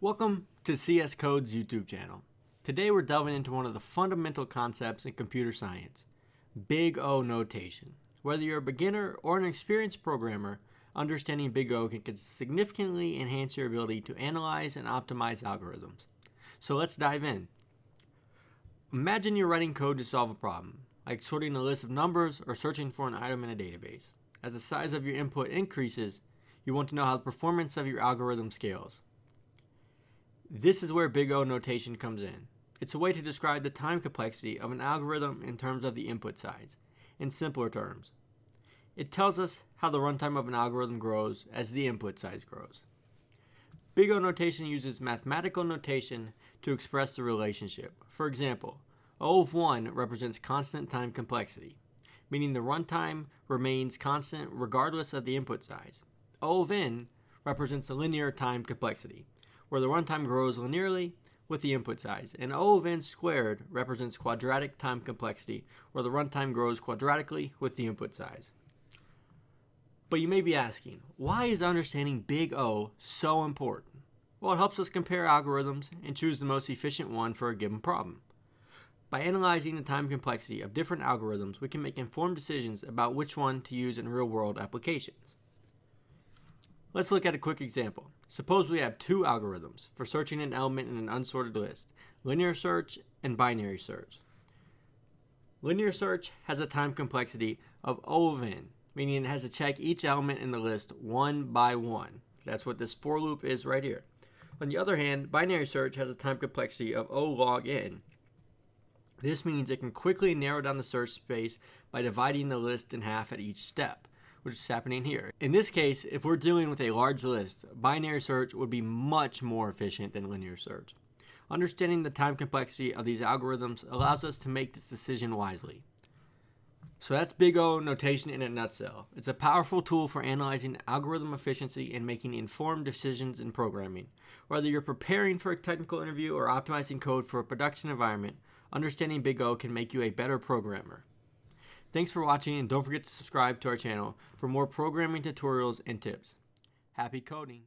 Welcome to CS Code's YouTube channel. Today we're delving into one of the fundamental concepts in computer science, Big O notation. Whether you're a beginner or an experienced programmer, understanding Big O can significantly enhance your ability to analyze and optimize algorithms. So let's dive in. Imagine you're writing code to solve a problem, like sorting a list of numbers or searching for an item in a database. As the size of your input increases, you want to know how the performance of your algorithm scales. This is where Big O notation comes in. It's a way to describe the time complexity of an algorithm in terms of the input size. In simpler terms, it tells us how the runtime of an algorithm grows as the input size grows. Big O notation uses mathematical notation to express the relationship. For example, O of 1 represents constant time complexity, meaning the runtime remains constant regardless of the input size. O of n represents the linear time complexity, where the runtime grows linearly with the input size, and O of n squared represents quadratic time complexity, where the runtime grows quadratically with the input size. But you may be asking, why is understanding Big O so important? Well, it helps us compare algorithms and choose the most efficient one for a given problem. By analyzing the time complexity of different algorithms, we can make informed decisions about which one to use in real-world applications. Let's look at a quick example. Suppose we have two algorithms for searching an element in an unsorted list, linear search and binary search. Linear search has a time complexity of O of n, meaning it has to check each element in the list one by one. That's what this for loop is right here. On the other hand, binary search has a time complexity of O log n. This means it can quickly narrow down the search space by dividing the list in half at each step, which is happening here. In this case, if we're dealing with a large list, binary search would be much more efficient than linear search. Understanding the time complexity of these algorithms allows us to make this decision wisely. So that's Big O notation in a nutshell. It's a powerful tool for analyzing algorithm efficiency and making informed decisions in programming. Whether you're preparing for a technical interview or optimizing code for a production environment, understanding Big O can make you a better programmer. Thanks for watching, and don't forget to subscribe to our channel for more programming tutorials and tips. Happy coding!